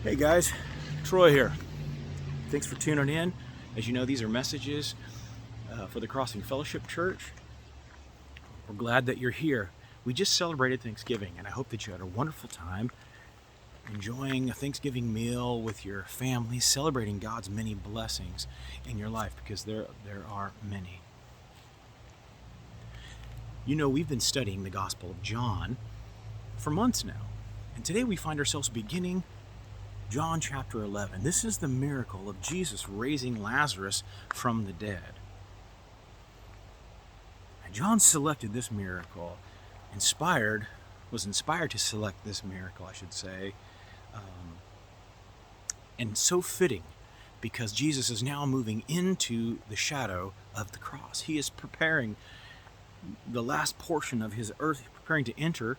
Hey guys, Troy here. Thanks for tuning in. As you know, these are messages for the Crossing Fellowship Church. We're glad that you're here. We just celebrated Thanksgiving, and I hope that you had a wonderful time enjoying a Thanksgiving meal with your family, celebrating God's many blessings in your life, because there are many. You know, we've been studying the Gospel of John for months now, and today we find ourselves beginning John chapter 11. This is the miracle of Jesus raising Lazarus from the dead. And John selected this miracle, was inspired to select this miracle, I should say, and so fitting because Jesus is now moving into the shadow of the cross. He is preparing the last portion of his earth, preparing to enter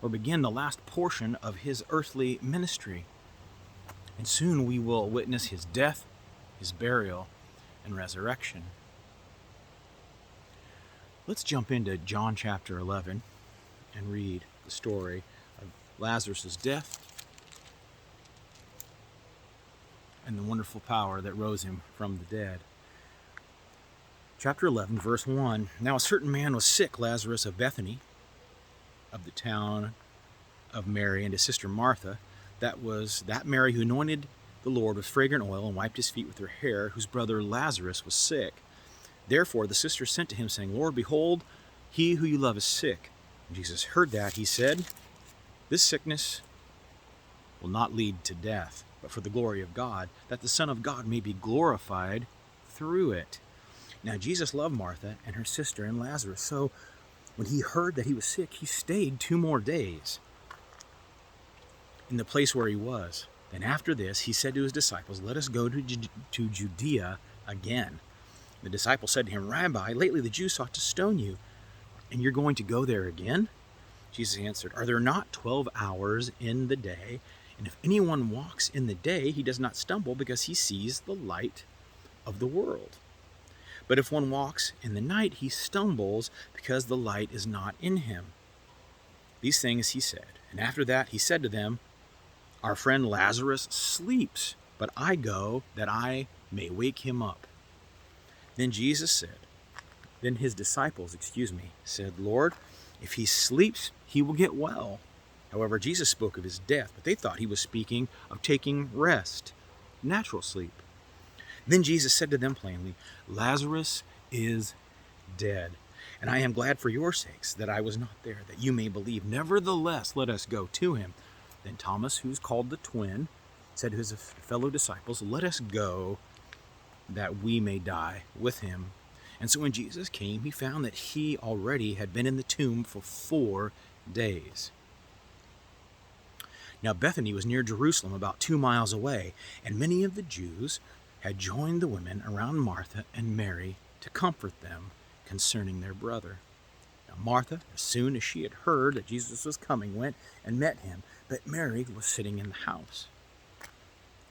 or begin the last portion of his earthly ministry. And soon we will witness his death, his burial, and resurrection. Let's jump into John chapter 11 and read the story of Lazarus' death and the wonderful power that rose him from the dead. Chapter 11, verse 1. Now a certain man was sick, Lazarus of Bethany, of the town of Mary and his sister Martha. That was that Mary who anointed the Lord with fragrant oil and wiped his feet with her hair, whose brother Lazarus was sick. Therefore the sisters sent to him, saying, Lord, behold, he who you love is sick. When Jesus heard that, he said, This sickness will not lead to death, but for the glory of God, that the Son of God may be glorified through it. Now Jesus loved Martha and her sister and Lazarus, so when he heard that he was sick, he stayed 2 more days in the place where he was. Then after this, he said to his disciples, Let us go to Judea again. The disciples said to him, Rabbi, lately the Jews sought to stone you, and you're going to go there again? Jesus answered, Are there not 12 hours in the day? And if anyone walks in the day, he does not stumble because he sees the light of the world. But if one walks in the night, he stumbles because the light is not in him. These things he said. And after that, he said to them, Our friend Lazarus sleeps, but I go that I may wake him up. Then his disciples said, Lord, if he sleeps, he will get well. However, Jesus spoke of his death, but they thought he was speaking of taking rest, natural sleep. Then Jesus said to them plainly, Lazarus is dead, and I am glad for your sakes that I was not there, that you may believe. Nevertheless, let us go to him. Then Thomas, who is called the twin, said to his fellow disciples, Let us go that we may die with him. And so when Jesus came, he found that he already had been in the tomb for 4 days. Now Bethany was near Jerusalem, about 2 miles away, and many of the Jews had joined the women around Martha and Mary to comfort them concerning their brother. Now Martha, as soon as she had heard that Jesus was coming, went and met him, but Mary was sitting in the house.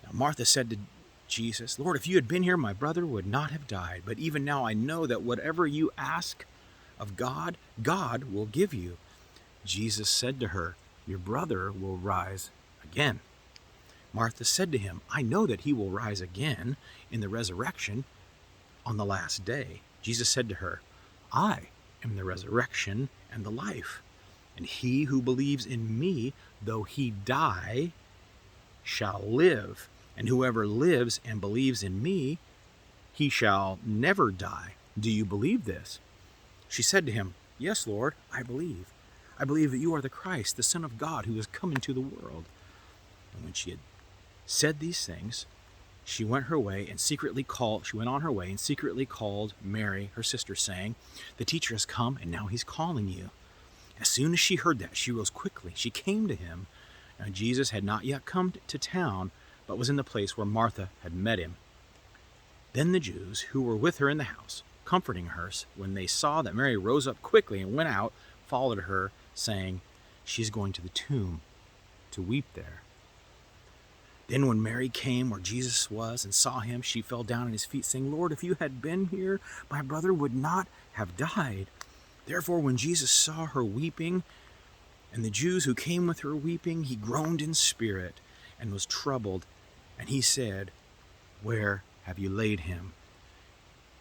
Now Martha said to Jesus, Lord, if you had been here, my brother would not have died. But even now I know that whatever you ask of God, God will give you. Jesus said to her, Your brother will rise again. Martha said to him, I know that he will rise again in the resurrection on the last day. Jesus said to her, I am the resurrection and the life. And he who believes in me, though he die, shall live. And whoever lives and believes in me, he shall never die. Do you believe this? She said to him, Yes, Lord, I believe. I believe that you are the Christ, the Son of God, who has come into the world. And when she had said these things, she went on her way and secretly called Mary, her sister, saying, The teacher has come, and now he's calling you. As soon as she heard that, she rose quickly. She came to him. Now Jesus had not yet come to town, but was in the place where Martha had met him. Then the Jews who were with her in the house, comforting her, when they saw that Mary rose up quickly and went out, followed her, saying, She is going to the tomb to weep there. Then when Mary came where Jesus was and saw him, she fell down at his feet, saying, Lord, if you had been here, my brother would not have died. Therefore, when Jesus saw her weeping, and the Jews who came with her weeping, he groaned in spirit, and was troubled. And he said, Where have you laid him?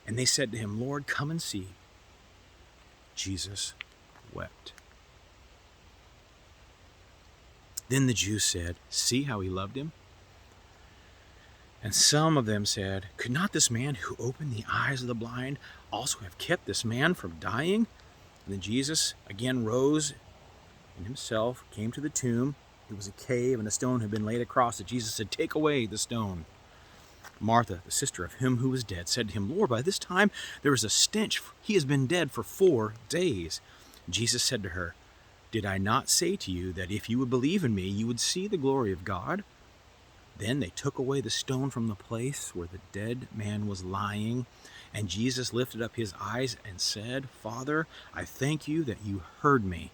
And they said to him, Lord, come and see. Jesus wept. Then the Jews said, See how he loved him? And some of them said, Could not this man who opened the eyes of the blind also have kept this man from dying? And then Jesus again rose and himself came to the tomb. It was a cave, and a stone had been laid across it. Jesus said, Take away the stone. Martha, the sister of him who was dead, said to him, Lord, by this time there is a stench. He has been dead for 4 days. Jesus said to her, Did I not say to you that if you would believe in me, you would see the glory of God? Then they took away the stone from the place where the dead man was lying. And Jesus lifted up his eyes and said, Father, I thank you that you heard me.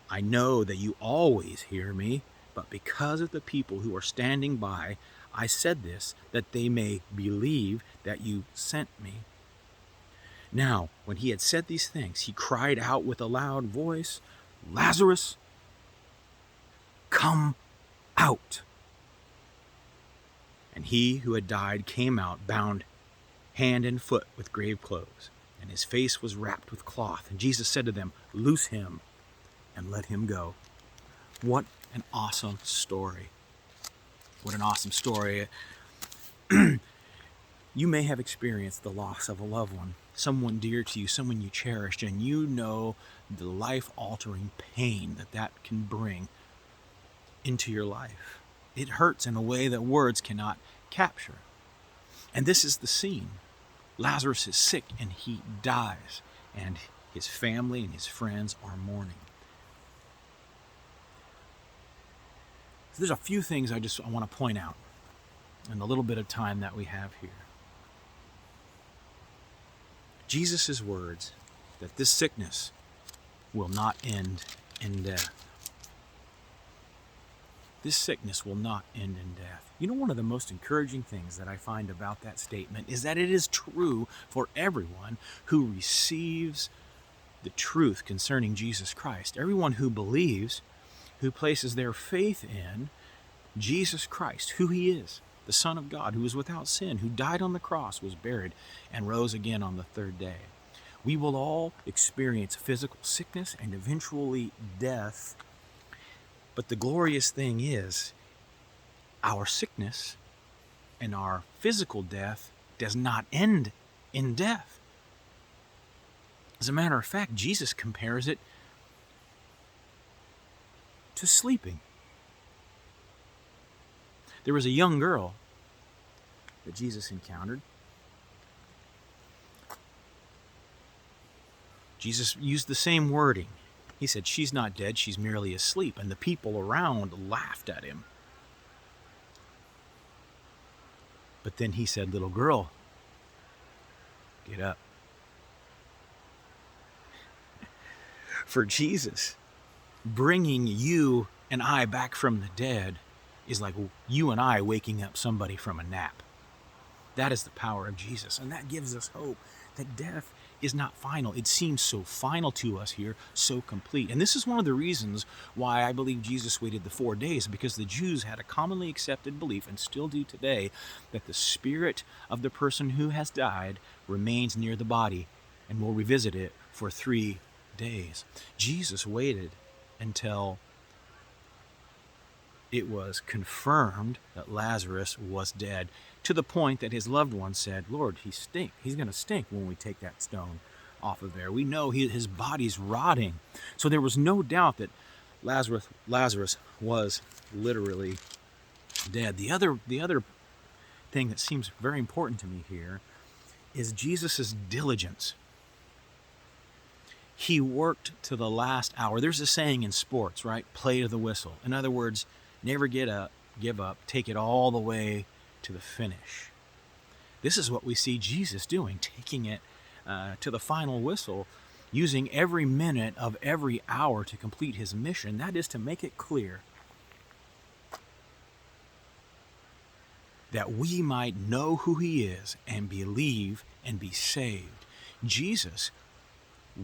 I know that you always hear me, but because of the people who are standing by, I said this, that they may believe that you sent me. Now, when he had said these things, he cried out with a loud voice, Lazarus, come out. And he who had died came out, bound hand and foot with grave clothes, and his face was wrapped with cloth. And Jesus said to them, Loose him and let him go. What an awesome story. What an awesome story. You may have experienced the loss of a loved one, someone dear to you, someone you cherished, and you know the life-altering pain that can bring into your life. It hurts in a way that words cannot capture. And this is the scene. Lazarus is sick and he dies, and his family and his friends are mourning. So there's a few things I want to point out in the little bit of time that we have here. Jesus' words that this sickness will not end in death. This sickness will not end in death. You know, one of the most encouraging things that I find about that statement is that it is true for everyone who receives the truth concerning Jesus Christ. Everyone who believes, who places their faith in Jesus Christ, who he is, the Son of God, who is without sin, who died on the cross, was buried, and rose again on the 3rd day. We will all experience physical sickness and eventually death. But the glorious thing is, our sickness and our physical death does not end in death. As a matter of fact, Jesus compares it to sleeping. There was a young girl that Jesus encountered. Jesus used the same wording. He said, She's not dead, she's merely asleep. And the people around laughed at him. But then he said, Little girl, get up. For Jesus, bringing you and I back from the dead is like you and I waking up somebody from a nap. That is the power of Jesus, and that gives us hope that death is not final. It seems so final to us here, so complete. And this is one of the reasons why I believe Jesus waited the 4 days, because the Jews had a commonly accepted belief, and still do today, that the spirit of the person who has died remains near the body and will revisit it for 3 days. Jesus waited until it was confirmed that Lazarus was dead, to the point that his loved ones said, Lord, he's going to stink when we take that stone off of there. We know his body's rotting. So there was no doubt that Lazarus was literally dead. The other thing that seems very important to me here is Jesus' diligence. He worked to the last hour. There's a saying in sports, right? Play to the whistle. In other words, never give up, take it all the way to the finish. This is what we see Jesus doing, taking it to the final whistle, using every minute of every hour to complete his mission. That is to make it clear that we might know who he is and believe and be saved. Jesus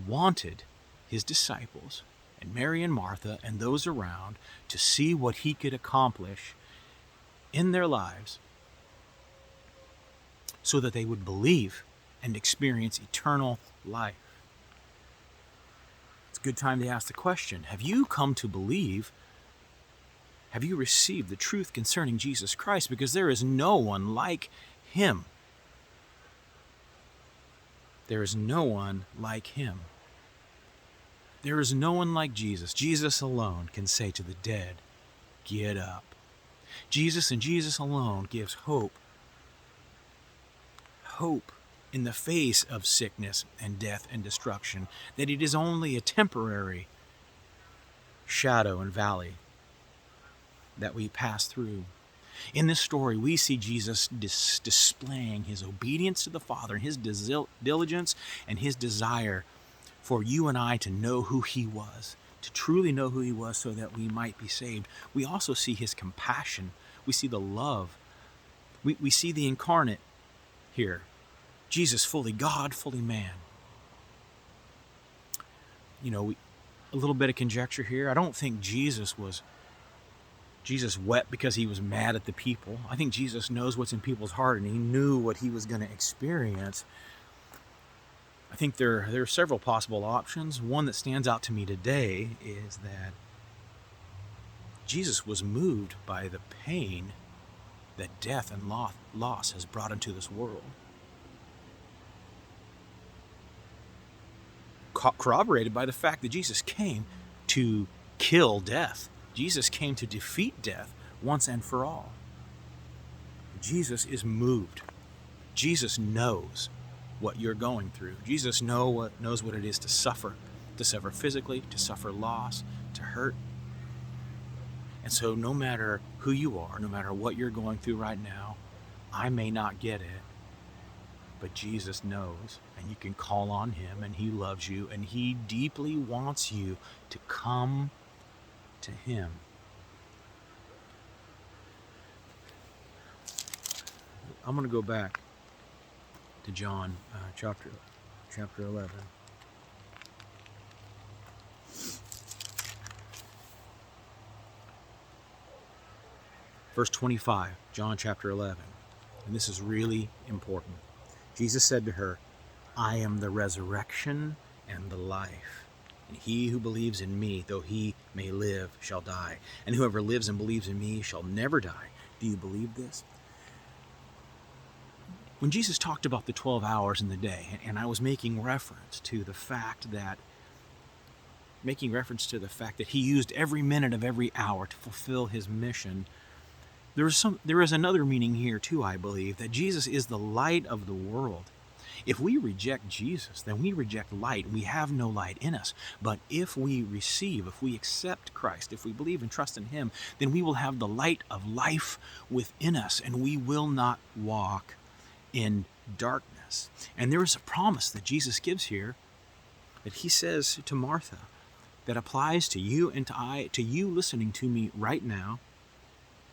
wanted his disciples and Mary and Martha and those around to see what he could accomplish in their lives so that they would believe and experience eternal life. It's a good time to ask the question, have you come to believe? Have you received the truth concerning Jesus Christ? Because there is no one like him. There is no one like him. There is no one like Jesus. Jesus alone can say to the dead, get up. Jesus and Jesus alone gives hope. Hope in the face of sickness and death and destruction, that it is only a temporary shadow and valley that we pass through. In this story, we see Jesus displaying his obedience to the Father, and his diligence and his desire for you and I to know who he was, to truly know who he was so that we might be saved. We also see his compassion. We see the love. We see the incarnate here. Jesus, fully God, fully man. A little bit of conjecture here. I don't think Jesus wept because he was mad at the people. I think Jesus knows what's in people's heart, and he knew what he was going to experience. I think there are several possible options. One that stands out to me today is that Jesus was moved by the pain that death and loss has brought into this world. Corroborated by the fact that Jesus came to kill death. Jesus came to defeat death once and for all. Jesus is moved. Jesus knows what you're going through. Jesus knows what it is to suffer physically, to suffer loss, to hurt. And so no matter who you are, no matter what you're going through right now, I may not get it, but Jesus knows, and you can call on him, and he loves you, and he deeply wants you to come to him. I'm going to go back to John chapter 11. Verse 25, John chapter 11. And this is really important. Jesus said to her, I am the resurrection and the life. And he who believes in me, though he may live, shall die. And whoever lives and believes in me shall never die. Do you believe this? When Jesus talked about the 12 hours in the day, and I was making reference to the fact that he used every minute of every hour to fulfill his mission, there is another meaning here too, I believe, that Jesus is the light of the world. If we reject Jesus, then we reject light. We have no light in us. But if we accept Christ, if we believe and trust in him, then we will have the light of life within us, and we will not walk in darkness. And there is a promise that Jesus gives here that he says to Martha that applies to you and to you listening to me right now.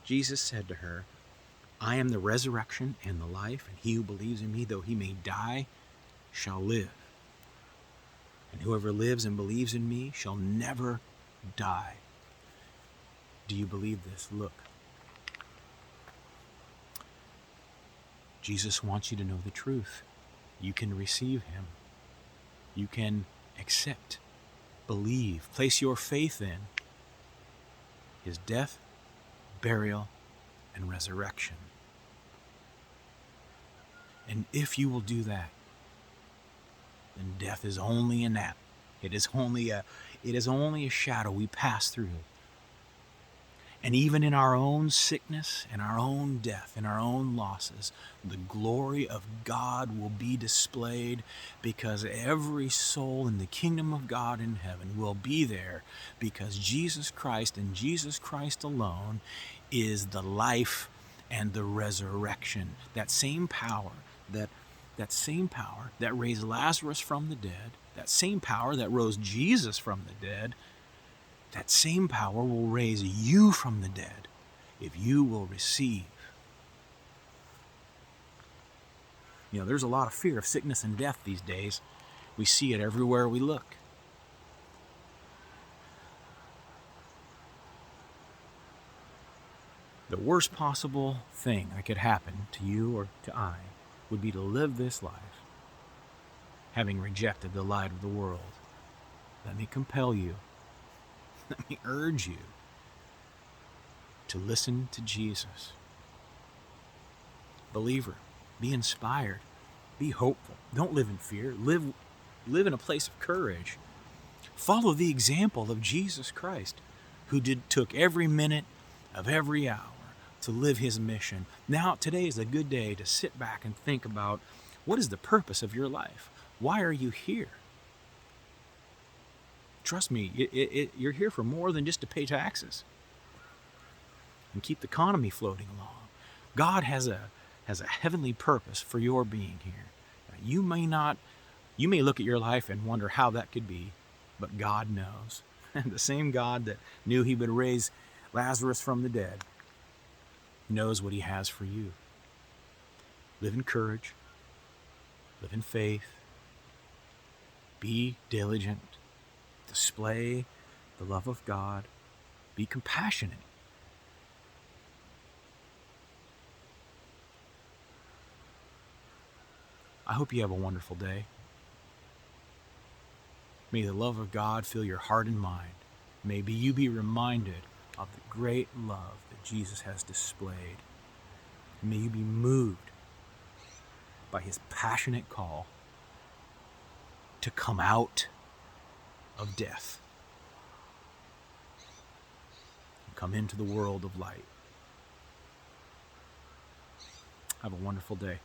Jesus said to her, I am the resurrection and the life, and he who believes in me, though he may die, shall live. And whoever lives and believes in me shall never die. Do you believe this? Look. Jesus wants you to know the truth. You can receive him. You can accept, believe, place your faith in his death, burial, and resurrection. And if you will do that, then death is only a nap. It is only a shadow we pass through. And even in our own sickness and our own death and our own losses, the glory of God will be displayed, because every soul in the kingdom of God in heaven will be there, because Jesus Christ and Jesus Christ alone is the life and the resurrection. That same power that raised Lazarus from the dead, that same power that rose Jesus from the dead, that same power will raise you from the dead if you will receive. There's a lot of fear of sickness and death these days. We see it everywhere we look. The worst possible thing that could happen to you or to I would be to live this life having rejected the light of the world. Let me compel you, let me urge you to listen to Jesus. Believer, be inspired, be hopeful. Don't live in fear. Live in a place of courage. Follow the example of Jesus Christ, who took every minute of every hour to live his mission. Now, today is a good day to sit back and think about, what is the purpose of your life? Why are you here? Trust me, you're here for more than just to pay taxes and keep the economy floating along. God has a heavenly purpose for your being here. You may look at your life and wonder how that could be, but God knows. And the same God that knew he would raise Lazarus from the dead knows what he has for you. Live in courage. Live in faith. Be diligent. Display the love of God. Be compassionate. I hope you have a wonderful day. May the love of God fill your heart and mind. Maybe you be reminded of the great love that Jesus has displayed. May you be moved by his passionate call to come out of death and come into the world of light. Have a wonderful day.